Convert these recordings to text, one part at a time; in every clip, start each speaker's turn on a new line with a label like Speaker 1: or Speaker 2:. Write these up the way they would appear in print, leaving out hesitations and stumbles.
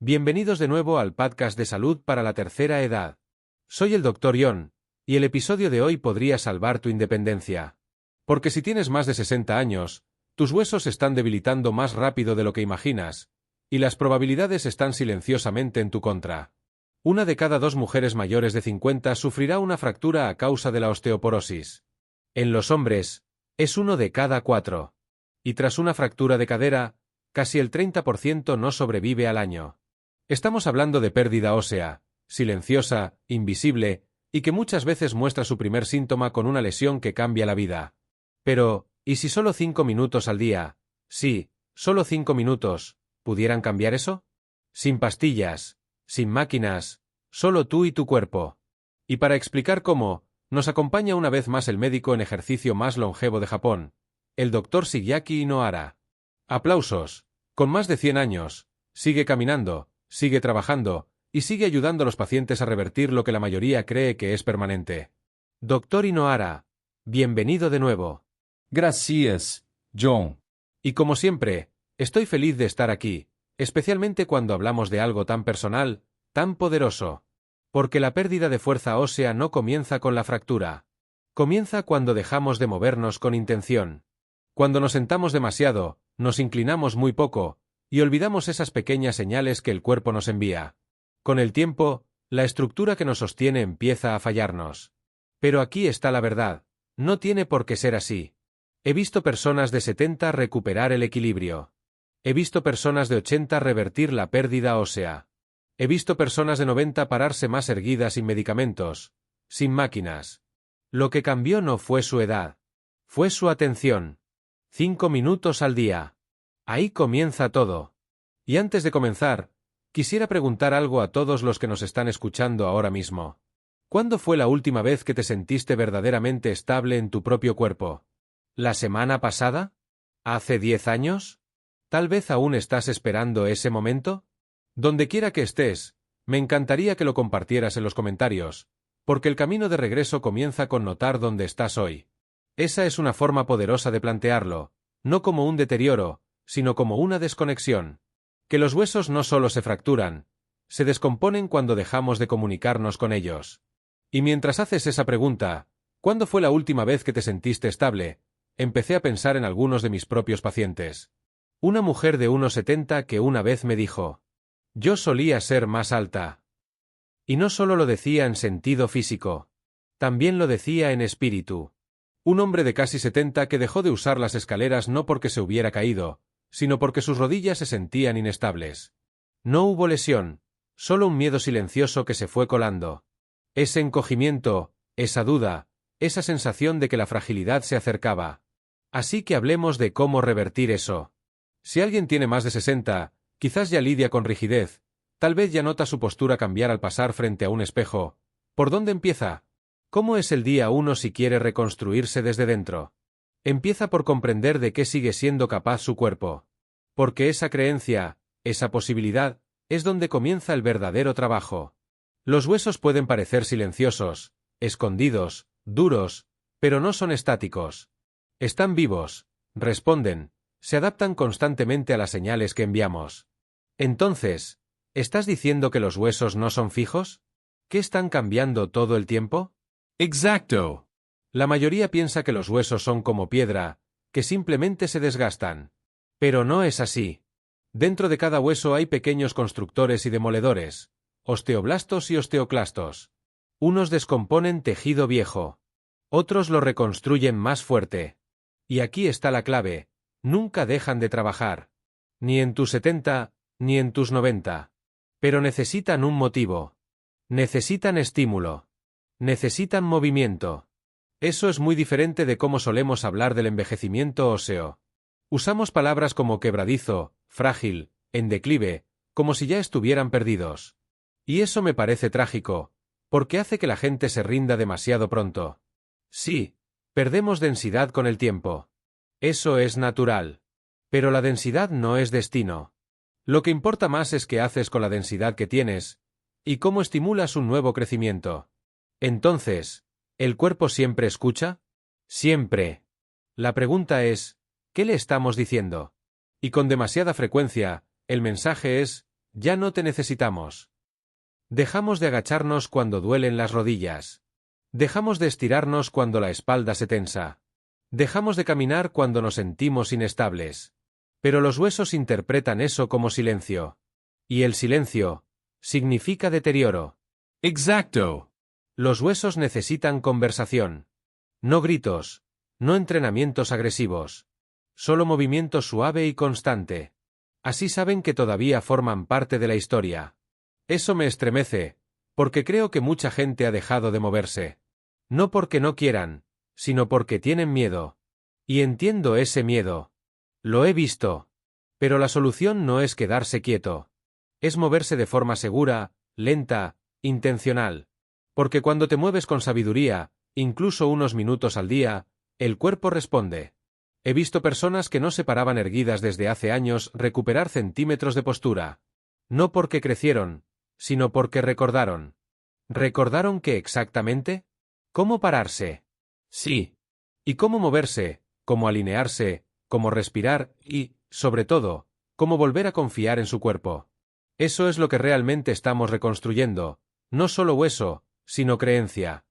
Speaker 1: Bienvenidos de nuevo al podcast de salud para la tercera edad. Soy el Dr. John, y el episodio de hoy podría salvar tu independencia. Porque si tienes más de 60 años, tus huesos se están debilitando más rápido de lo que imaginas, y las probabilidades están silenciosamente en tu contra. 1 de cada 2 mujeres mayores de 50 sufrirá una fractura a causa de la osteoporosis. En los hombres, es 1 de cada 4. Y tras una fractura de cadera, casi el 30% no sobrevive al año. Estamos hablando de pérdida ósea, silenciosa, invisible, y que muchas veces muestra su primer síntoma con una lesión que cambia la vida. Pero, ¿y si solo 5 minutos al día, sí, solo 5 minutos, pudieran cambiar eso? Sin pastillas, sin máquinas, solo tú y tu cuerpo. Y para explicar cómo, nos acompaña una vez más el médico en ejercicio más longevo de Japón, el Dr. Shigeaki Nohara. Aplausos. Con más de 100 años, sigue caminando, sigue trabajando, y sigue ayudando a los pacientes a revertir lo que la mayoría cree que es permanente. Dr. Nohara, bienvenido de nuevo.
Speaker 2: Gracias, John.
Speaker 1: Y como siempre, estoy feliz de estar aquí, especialmente cuando hablamos de algo tan personal, tan poderoso. Porque la pérdida de fuerza ósea no comienza con la fractura. Comienza cuando dejamos de movernos con intención. Cuando nos sentamos demasiado, nos inclinamos muy poco, y olvidamos esas pequeñas señales que el cuerpo nos envía. Con el tiempo, la estructura que nos sostiene empieza a fallarnos. Pero aquí está la verdad, no tiene por qué ser así. He visto personas de 70 recuperar el equilibrio. He visto personas de 80 revertir la pérdida ósea. He visto personas de 90 pararse más erguidas sin medicamentos, sin máquinas. Lo que cambió no fue su edad, fue su atención. 5 minutos al día. Ahí comienza todo. Y antes de comenzar, quisiera preguntar algo a todos los que nos están escuchando ahora mismo. ¿Cuándo fue la última vez que te sentiste verdaderamente estable en tu propio cuerpo? ¿La semana pasada? ¿Hace 10 años? ¿Tal vez aún estás esperando ese momento? Donde quiera que estés, me encantaría que lo compartieras en los comentarios, porque el camino de regreso comienza con notar dónde estás hoy. Esa es una forma poderosa de plantearlo, no como un deterioro, sino como una desconexión. Que los huesos no solo se fracturan, se descomponen cuando dejamos de comunicarnos con ellos. Y mientras haces esa pregunta, ¿cuándo fue la última vez que te sentiste estable? Empecé a pensar en algunos de mis propios pacientes. Una mujer de 1,70 que una vez me dijo: yo solía ser más alta. Y no solo lo decía en sentido físico, también lo decía en espíritu. Un hombre de casi 70 que dejó de usar las escaleras no porque se hubiera caído, sino porque sus rodillas se sentían inestables. No hubo lesión, solo un miedo silencioso que se fue colando. Ese encogimiento, esa duda, esa sensación de que la fragilidad se acercaba. Así que hablemos de cómo revertir eso. Si alguien tiene más de 60, quizás ya lidia con rigidez, tal vez ya nota su postura cambiar al pasar frente a un espejo. ¿Por dónde empieza? ¿Cómo es el día 1 si quiere reconstruirse desde dentro? Empieza por comprender de qué sigue siendo capaz su cuerpo. Porque esa creencia, esa posibilidad, es donde comienza el verdadero trabajo. Los huesos pueden parecer silenciosos, escondidos, duros, pero no son estáticos. Están vivos, responden, se adaptan constantemente a las señales que enviamos. Entonces, ¿estás diciendo que los huesos no son fijos? ¿Que están cambiando todo el tiempo?
Speaker 2: Exacto.
Speaker 1: La mayoría piensa que los huesos son como piedra, que simplemente se desgastan. Pero no es así. Dentro de cada hueso hay pequeños constructores y demoledores, osteoblastos y osteoclastos. Unos descomponen tejido viejo. Otros lo reconstruyen más fuerte. Y aquí está la clave, nunca dejan de trabajar. Ni en tus 70, ni en tus 90. Pero necesitan un motivo. Necesitan estímulo. Necesitan movimiento. Eso es muy diferente de cómo solemos hablar del envejecimiento óseo. Usamos palabras como quebradizo, frágil, en declive, como si ya estuvieran perdidos. Y eso me parece trágico, porque hace que la gente se rinda demasiado pronto. Sí, perdemos densidad con el tiempo. Eso es natural. Pero la densidad no es destino. Lo que importa más es qué haces con la densidad que tienes, y cómo estimulas un nuevo crecimiento. Entonces, ¿el cuerpo siempre escucha? Siempre. La pregunta es, ¿qué le estamos diciendo? Y con demasiada frecuencia, el mensaje es, ya no te necesitamos. Dejamos de agacharnos cuando duelen las rodillas. Dejamos de estirarnos cuando la espalda se tensa. Dejamos de caminar cuando nos sentimos inestables. Pero los huesos interpretan eso como silencio. Y el silencio significa deterioro.
Speaker 2: Exacto.
Speaker 1: Los huesos necesitan conversación. No gritos, no entrenamientos agresivos. Solo movimiento suave y constante. Así saben que todavía forman parte de la historia. Eso me estremece, porque creo que mucha gente ha dejado de moverse. No porque no quieran, sino porque tienen miedo. Y entiendo ese miedo. Lo he visto. Pero la solución no es quedarse quieto. Es moverse de forma segura, lenta, intencional. Porque cuando te mueves con sabiduría, incluso unos minutos al día, el cuerpo responde. He visto personas que no se paraban erguidas desde hace años recuperar centímetros de postura. No porque crecieron, sino porque recordaron. ¿Recordaron qué exactamente? ¿Cómo pararse? Sí. ¿Y cómo moverse, cómo alinearse, cómo respirar y, sobre todo, cómo volver a confiar en su cuerpo? Eso es lo que realmente estamos reconstruyendo, no solo hueso, sino creencia.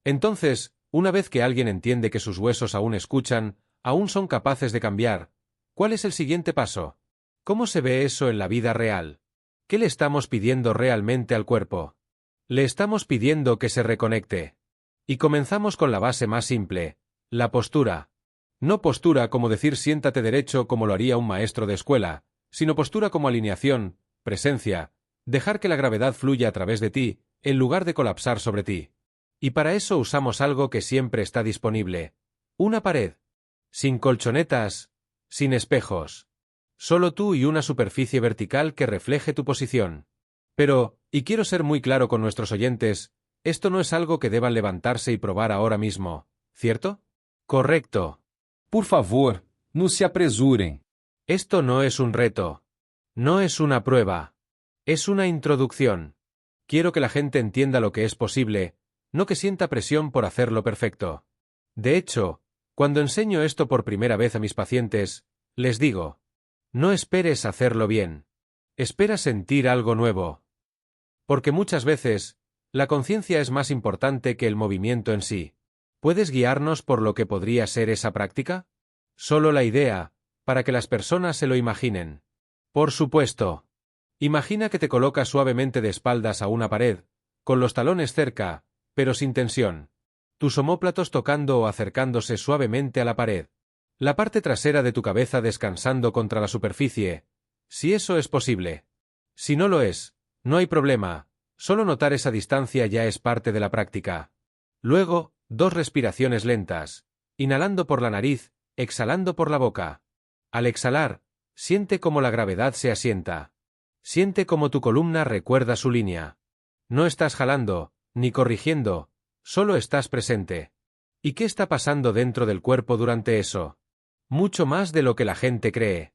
Speaker 1: Entonces, una vez que alguien entiende que sus huesos aún escuchan, aún son capaces de cambiar, ¿cuál es el siguiente paso? ¿Cómo se ve eso en la vida real? ¿Qué le estamos pidiendo realmente al cuerpo? Le estamos pidiendo que se reconecte. Y comenzamos con la base más simple, la postura. No postura como decir siéntate derecho como lo haría un maestro de escuela, sino postura como alineación, presencia, dejar que la gravedad fluya a través de ti, en lugar de colapsar sobre ti. Y para eso usamos algo que siempre está disponible. Una pared. Sin colchonetas, sin espejos. Solo tú y una superficie vertical que refleje tu posición. Pero, y quiero ser muy claro con nuestros oyentes, esto no es algo que deban levantarse y probar ahora mismo, ¿cierto? Correcto.
Speaker 2: Por favor, no se apresurem.
Speaker 1: Esto no es un reto. No es una prueba. Es una introducción. Quiero que la gente entienda lo que es posible, no que sienta presión por hacerlo perfecto. De hecho, cuando enseño esto por primera vez a mis pacientes, les digo, no esperes hacerlo bien. Espera sentir algo nuevo. Porque muchas veces, la conciencia es más importante que el movimiento en sí. ¿Puedes guiarnos por lo que podría ser esa práctica? Solo la idea, para que las personas se lo imaginen. Por supuesto. Imagina que te colocas suavemente de espaldas a una pared, con los talones cerca, pero sin tensión. Tus omóplatos tocando o acercándose suavemente a la pared. La parte trasera de tu cabeza descansando contra la superficie, si eso es posible. Si no lo es, no hay problema, solo notar esa distancia ya es parte de la práctica. Luego, 2 respiraciones lentas, inhalando por la nariz, exhalando por la boca. Al exhalar, siente cómo la gravedad se asienta. Siente cómo tu columna recuerda su línea. No estás jalando, ni corrigiendo, solo estás presente. ¿Y qué está pasando dentro del cuerpo durante eso? Mucho más de lo que la gente cree.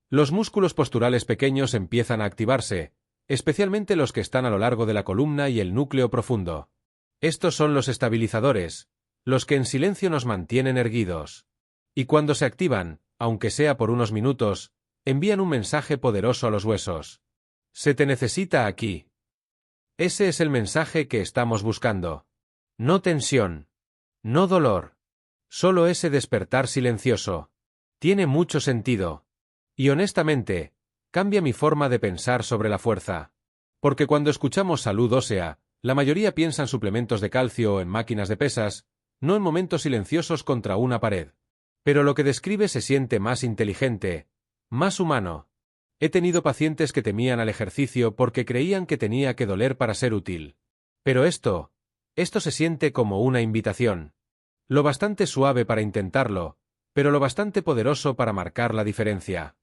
Speaker 1: Los músculos posturales pequeños empiezan a activarse, especialmente los que están a lo largo de la columna y el núcleo profundo. Estos son los estabilizadores, los que en silencio nos mantienen erguidos. Y cuando se activan, aunque sea por unos minutos, envían un mensaje poderoso a los huesos. Se te necesita aquí. Ese es el mensaje que estamos buscando. No tensión. No dolor. Solo ese despertar silencioso. Tiene mucho sentido. Y honestamente, cambia mi forma de pensar sobre la fuerza. Porque cuando escuchamos salud ósea, la mayoría piensa en suplementos de calcio o en máquinas de pesas, no en momentos silenciosos contra una pared. Pero lo que describe se siente más inteligente, más humano. He tenido pacientes que temían al ejercicio porque creían que tenía que doler para ser útil. Pero esto se siente como una invitación. Lo bastante suave para intentarlo, pero lo bastante poderoso para marcar la diferencia.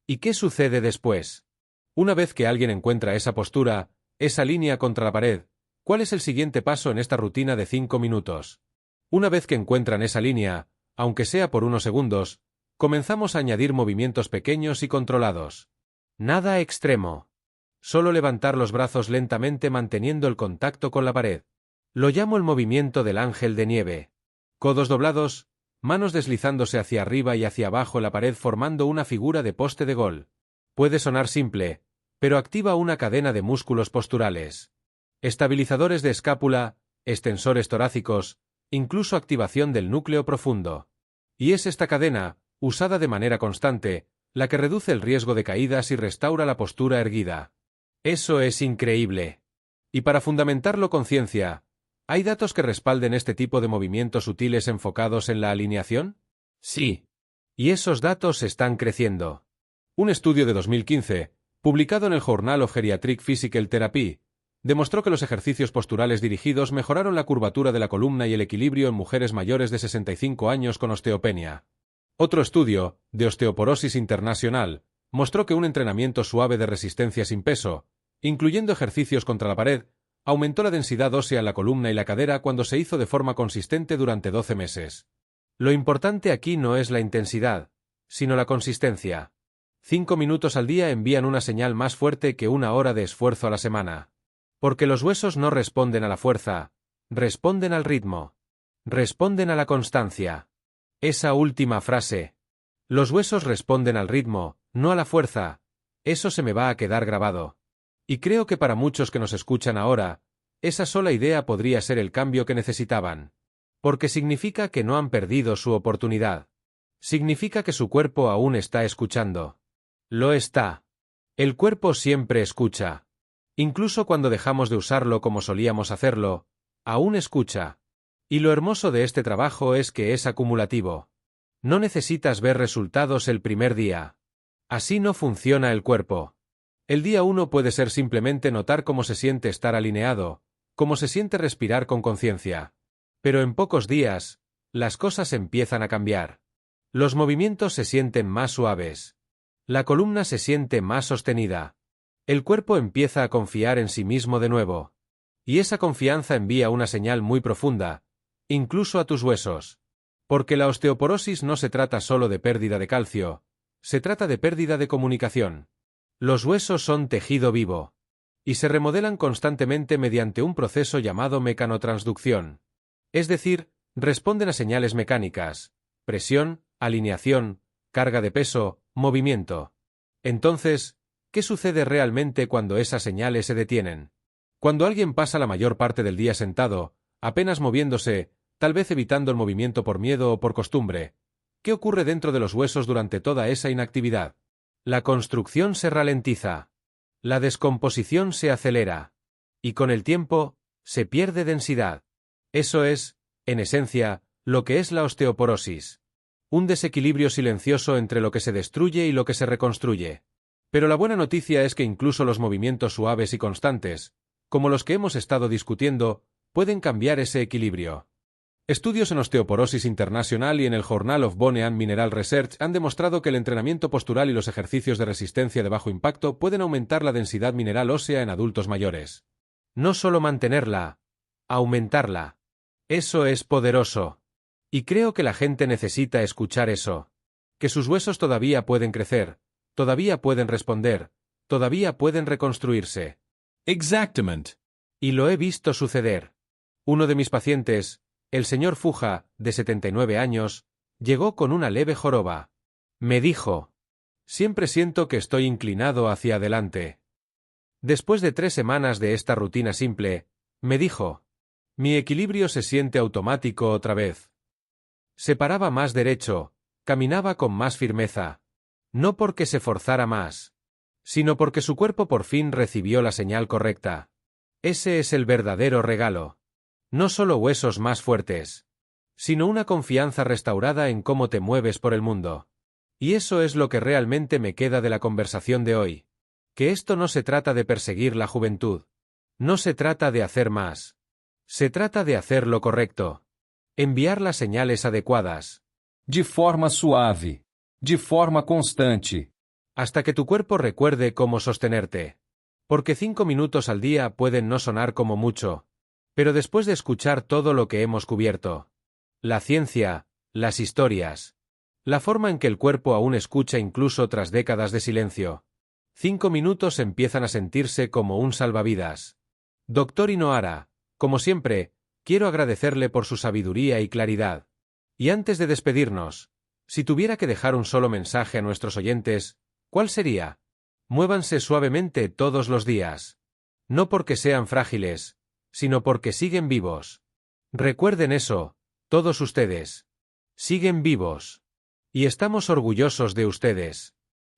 Speaker 1: ¿Y qué sucede después? Una vez que alguien encuentra esa postura, esa línea contra la pared, ¿cuál es el siguiente paso en esta rutina de 5 minutos? Una vez que encuentran esa línea, aunque sea por unos segundos, comenzamos a añadir movimientos pequeños y controlados. Nada extremo. Solo levantar los brazos lentamente manteniendo el contacto con la pared. Lo llamo el movimiento del ángel de nieve. Codos doblados, manos deslizándose hacia arriba y hacia abajo en la pared formando una figura de poste de gol. Puede sonar simple, pero activa una cadena de músculos posturales, estabilizadores de escápula, extensores torácicos, incluso activación del núcleo profundo. Y es esta cadena, usada de manera constante, la que reduce el riesgo de caídas y restaura la postura erguida. Eso es increíble. Y para fundamentarlo con ciencia, ¿hay datos que respalden este tipo de movimientos sutiles enfocados en la alineación? Sí. Y esos datos están creciendo. Un estudio de 2015, publicado en el Journal of Geriatric Physical Therapy, demostró que los ejercicios posturales dirigidos mejoraron la curvatura de la columna y el equilibrio en mujeres mayores de 65 años con osteopenia. Otro estudio, de Osteoporosis Internacional, mostró que un entrenamiento suave de resistencia sin peso, incluyendo ejercicios contra la pared, aumentó la densidad ósea en la columna y la cadera cuando se hizo de forma consistente durante 12 meses. Lo importante aquí no es la intensidad, sino la consistencia. 5 minutos al día envían una señal más fuerte que 1 hora de esfuerzo a la semana. Porque los huesos no responden a la fuerza, responden al ritmo. Responden a la constancia. Esa última frase. Los huesos responden al ritmo, no a la fuerza. Eso se me va a quedar grabado. Y creo que para muchos que nos escuchan ahora, esa sola idea podría ser el cambio que necesitaban. Porque significa que no han perdido su oportunidad. Significa que su cuerpo aún está escuchando. Lo está. El cuerpo siempre escucha. Incluso cuando dejamos de usarlo como solíamos hacerlo, aún escucha. Y lo hermoso de este trabajo es que es acumulativo. No necesitas ver resultados el primer día. Así no funciona el cuerpo. El día 1 puede ser simplemente notar cómo se siente estar alineado, cómo se siente respirar con conciencia. Pero en pocos días, las cosas empiezan a cambiar. Los movimientos se sienten más suaves. La columna se siente más sostenida. El cuerpo empieza a confiar en sí mismo de nuevo. Y esa confianza envía una señal muy profunda, incluso a tus huesos. Porque la osteoporosis no se trata solo de pérdida de calcio, se trata de pérdida de comunicación. Los huesos son tejido vivo. Y se remodelan constantemente mediante un proceso llamado mecanotransducción. Es decir, responden a señales mecánicas, presión, alineación, carga de peso, movimiento. Entonces, ¿qué sucede realmente cuando esas señales se detienen? Cuando alguien pasa la mayor parte del día sentado, apenas moviéndose, tal vez evitando el movimiento por miedo o por costumbre, ¿qué ocurre dentro de los huesos durante toda esa inactividad? La construcción se ralentiza. La descomposición se acelera. Y con el tiempo, se pierde densidad. Eso es, en esencia, lo que es la osteoporosis. Un desequilibrio silencioso entre lo que se destruye y lo que se reconstruye. Pero la buena noticia es que incluso los movimientos suaves y constantes, como los que hemos estado discutiendo, pueden cambiar ese equilibrio. Estudios en Osteoporosis Internacional y en el Journal of Bone and Mineral Research han demostrado que el entrenamiento postural y los ejercicios de resistencia de bajo impacto pueden aumentar la densidad mineral ósea en adultos mayores. No solo mantenerla, aumentarla. Eso es poderoso. Y creo que la gente necesita escuchar eso. Que sus huesos todavía pueden crecer, todavía pueden responder, todavía pueden reconstruirse.
Speaker 2: Exactamente.
Speaker 1: Y lo he visto suceder. Uno de mis pacientes, el señor Fuja, de 79 años, llegó con una leve joroba. Me dijo: siempre siento que estoy inclinado hacia adelante. Después de 3 semanas de esta rutina simple, me dijo: mi equilibrio se siente automático otra vez. Se paraba más derecho, caminaba con más firmeza. No porque se forzara más, sino porque su cuerpo por fin recibió la señal correcta. Ese es el verdadero regalo. No solo huesos más fuertes, sino una confianza restaurada en cómo te mueves por el mundo. Y eso es lo que realmente me queda de la conversación de hoy. Que esto no se trata de perseguir la juventud. No se trata de hacer más. Se trata de hacer lo correcto. Enviar las señales adecuadas.
Speaker 2: De forma suave. De forma constante.
Speaker 1: Hasta que tu cuerpo recuerde cómo sostenerte. Porque 5 minutos al día pueden no sonar como mucho. Pero después de escuchar todo lo que hemos cubierto, la ciencia, las historias, la forma en que el cuerpo aún escucha incluso tras décadas de silencio, 5 minutos empiezan a sentirse como un salvavidas. Dr. Inohara, como siempre, quiero agradecerle por su sabiduría y claridad. Y antes de despedirnos, si tuviera que dejar un solo mensaje a nuestros oyentes, ¿cuál sería? Muévanse suavemente todos los días. No porque sean frágiles, sino porque siguen vivos. Recuerden eso, todos ustedes. Siguen vivos. Y estamos orgullosos de ustedes.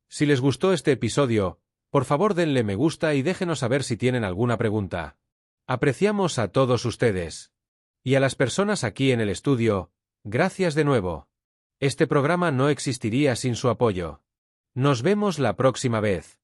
Speaker 1: Si les gustó este episodio, por favor denle me gusta y déjenos saber si tienen alguna pregunta. Apreciamos a todos ustedes. Y a las personas aquí en el estudio, gracias de nuevo. Este programa no existiría sin su apoyo. Nos vemos la próxima vez.